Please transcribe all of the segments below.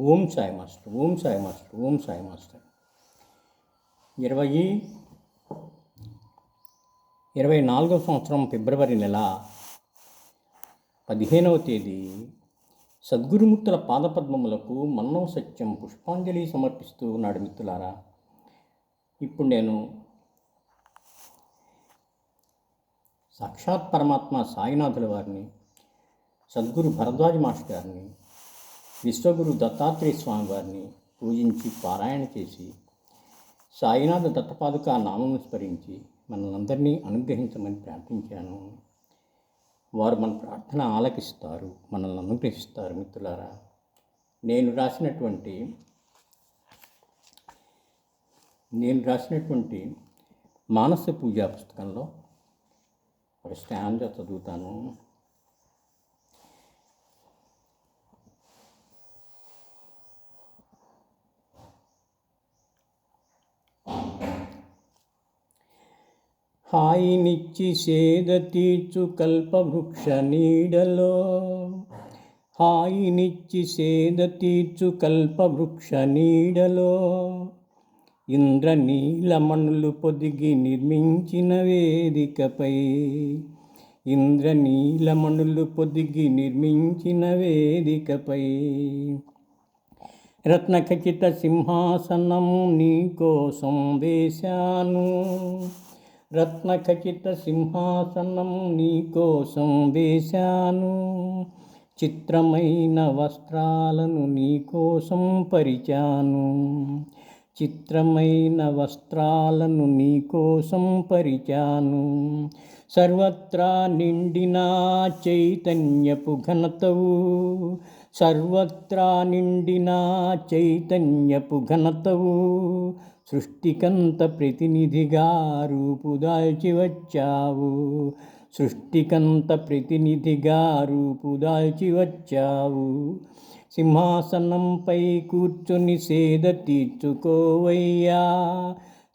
Om Sai master, Om Sai master, Om Sai master. 2024 సంవత్సరం ఫిబ్రవరి నెల 15వ తేదీ సద్గురుముక్తుల పాదపద్మములకు మన్నం సత్యం పుష్పాంజలి సమర్పిస్తూ ఉన్నాడు. మిత్రులారా, ఇప్పుడు నేను సాక్షాత్ పరమాత్మ సాయినాథుల వారిని, సద్గురు భరద్వాజ మాస్టర్ గారిని, విశ్వగురు దత్తాత్రేయ స్వామి వారిని పూజించి పారాయణ చేసి సాయినాథ దత్తపాదుక నామం స్మరించి మనల్ని అనుగ్రహించమని ప్రార్థించాను. వారు మన ప్రార్థన ఆలకిస్తారు, మనల్ని అనుగ్రహిస్తారు. మిత్రులారా, నేను రాసినటువంటి మానస పూజా పుస్తకంలో ఒక స్టాంజా చదువుతాను. హాయినిచ్చి సేద తీర్చు కల్పవృక్ష నీడలో, హాయినిచ్చి సేద తీర్చు కల్పవృక్ష నీడలో, ఇంద్రనీలమణులు పొదిగి నిర్మించిన వేదికపై, ఇంద్రనీలమణులు పొదిగి నిర్మించిన వేదికపై, రత్నఖచిత సింహాసనం నీ కోసం వేశాను, రత్నఖచిత సింహాసనం నీ కోసం వేశాను, చిత్రమైన వస్త్రాలను నీ కోసం పరిచాను, చిత్రమైన వస్త్రాలను నీ కోసం పరిచాను, సర్వత్రా నిండిన చైతన్యపు ఘనతవు, సర్వత్రా నిండిన చైతన్యపు ఘనతవు, సృష్టికంత ప్రతినిధిగా రూపుదాల్చి వచ్చావు, సృష్టికంత ప్రతినిధిగా రూపుదాల్చి వచ్చావు, సింహాసనంపై కూర్చొని సేద తీర్చుకోవయ్యా,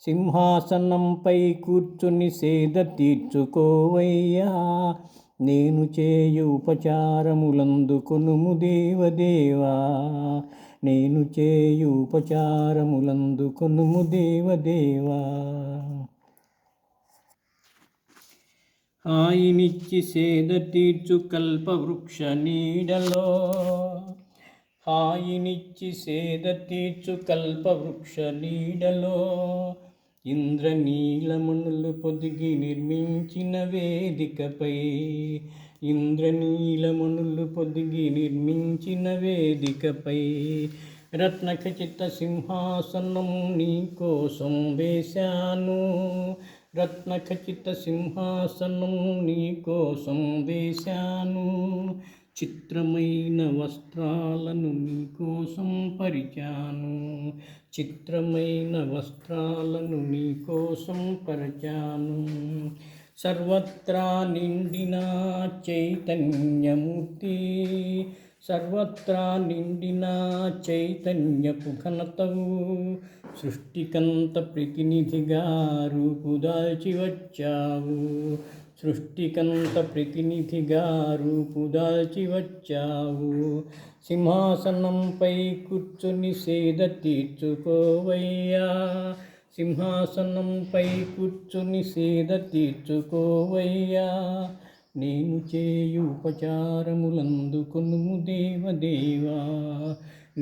సింహాసనంపై కూర్చొని సేద తీర్చుకోవయ్యా, నేను చేయు ఉపచారములందుకొనుము దేవదేవా, నేను చేయు ఉపచారములందుకొనుము దేవదేవా. హాయినిచ్చి సేద తీర్చు కల్పవృక్ష నీడలో, హాయినిచ్చి సేద తీర్చు కల్పవృక్ష నీడలో, ఇంద్రనీలమణులు పొదిగి నిర్మించిన వేదికపై, ఇంద్రనీలమణులు పొదిగి నిర్మించిన వేదికపై, రత్నఖచిత సింహాసనం నీ కోసం వేశాను, రత్నఖచిత సింహాసనం నీ కోసం వేశాను, చిత్రమైన వస్త్రాలను నీ కోసం పరిచాను, చిత్రమైన వస్త్రాలను నీ కోసం పరిచాను, సర్వత్రా నిండిన చైతన్యమూర్తి, సర్వత్రా నిండిన చైతన్యపు ఘనతవు, సృష్టికంత ప్రతినిధిగా రూపుదాల్చి వచ్చావు, సృష్టికంత ప్రతినిధిగా రూపుదాల్చి వచ్చావు, సింహాసనంపై కూర్చొని సేద తీర్చుకోవయ్యా, సింహాసనంపై కూర్చొని సేద తీర్చుకోవయ్యా, నేను చేయు ఉపచారములందుకొనుము దేవదేవా,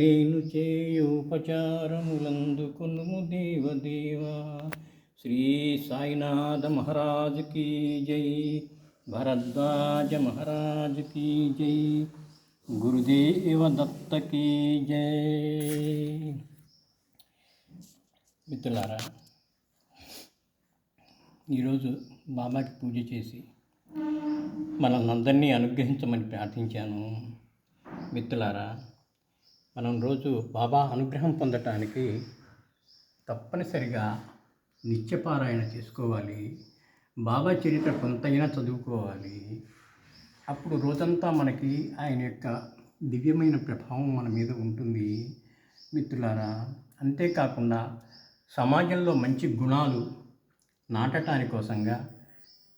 నేను చేయు ఉపచారములందుకొనుము దేవదేవా. శ్రీ సాయినాథ మహారాజ్ కీ జై, భరద్వాజ మహారాజ్ కీ జై, గురుదేవ దత్త కీ జై. మిత్రులారా, ఈరోజు బాబాకి పూజ చేసి మనల్ని అనుగ్రహించమని ప్రార్థించాను. మిత్రులారా, మనం రోజు బాబా అనుగ్రహం పొందటానికి తప్పనిసరిగా నిత్యపారాయణ చేసుకోవాలి, బాబా చరిత్ర కొంతైనా చదువుకోవాలి. అప్పుడు రోజంతా మనకి ఆయన యొక్క దివ్యమైన ప్రభావం మన మీద ఉంటుంది. మిత్రులారా, అంతేకాకుండా సమాజంలో మంచి గుణాలు నాటటాని కోసంగా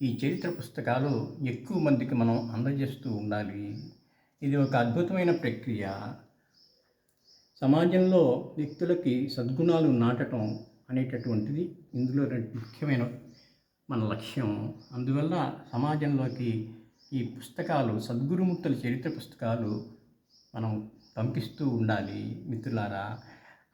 ఈ చరిత్ర పుస్తకాలు ఎక్కువ మందికి మనం అందజేస్తూ ఉండాలి. ఇది ఒక అద్భుతమైన ప్రక్రియ. సమాజంలో వ్యక్తులకి సద్గుణాలు నాటడం అనేటటువంటిది ఇందులో ముఖ్యమైన మన లక్ష్యం. అందువల్ల సమాజంలోకి ఈ పుస్తకాలు, సద్గురుమూర్తుల చరిత్ర పుస్తకాలు మనం పంపిస్తూ ఉండాలి. మిత్రులారా,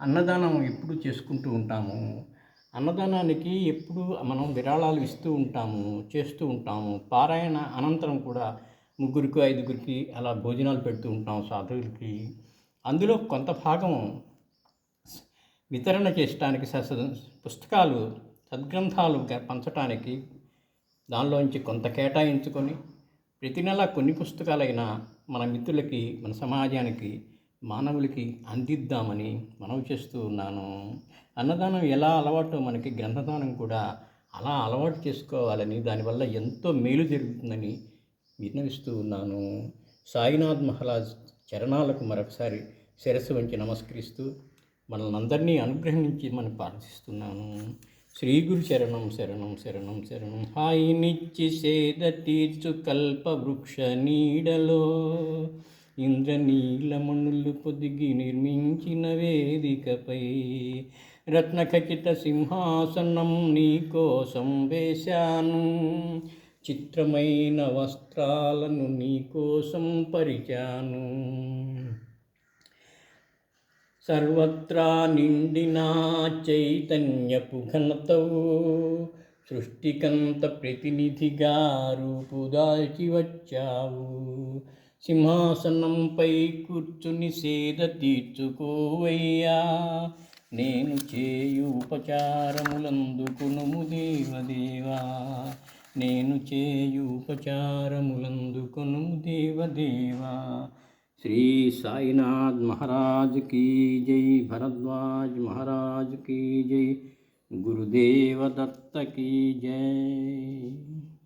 అన్నదానం ఎప్పుడు చేసుకుంటూ ఉంటాము. అన్నదానానికి ఎప్పుడు మనం విరాళాలు ఇస్తూ ఉంటాము, చేస్తూ ఉంటాము. పారాయణ అనంతరం కూడా 3, 5 అలా భోజనాలు పెడుతూ ఉంటాం సాధువులకి. అందులో కొంత భాగం వితరణ చేయడానికి, పుస్తకాలు, సద్గ్రంథాలు పంచటానికి దానిలోంచి కొంత కేటాయించుకొని ప్రతి నెల కొన్ని పుస్తకాలైనా మన మిత్రులకి, మన సమాజానికి, మానవులకి అందిద్దామని మనవి చేస్తూ ఉన్నాను. అన్నదానం ఎలా అలవాటు మనకి గ్రంథదానం కూడా అలా అలవాటు చేసుకోవాలని, దానివల్ల ఎంతో మేలు జరుగుతుందని విన్నవిస్తూ ఉన్నాను. సాయినాథ్ మహారాజ్ చరణాలకు మరొకసారి శిరస్సు వంచి నమస్కరిస్తూ మనల్ని అందరినీ అనుగ్రహించి మనం ప్రార్థిస్తున్నాను. శ్రీ గురు శరణం శరణం శరణం శరణం. హాయినిచ్చి సేద తీర్చు కల్ప వృక్ష నీడలో ఇంద్రనీలమణులు పొదిగి నిర్మించిన వేదికపై రత్నఖచిత సింహాసనం నీ కోసం వేశాను. చిత్రమైన వస్త్రాలను నీ కోసం పరిచాను. సర్వత్రా నిండిన చైతన్యపు ఘనతవు సృష్టికంత ప్రతినిధిగా రూపుదాల్చి వచ్చావు. సింహాసనంపై కూర్చుని సేద తీర్చుకోవయ్యా. నేను చేయు ఉపచారములందుకునుము దేవదేవా. నేను చేయు ఉపచారములందుకునుము దేవదేవా. श्री साईनाथ महाराज की जय, भरद्वाज महाराज की जय, गुरुदेव दत्त की जय.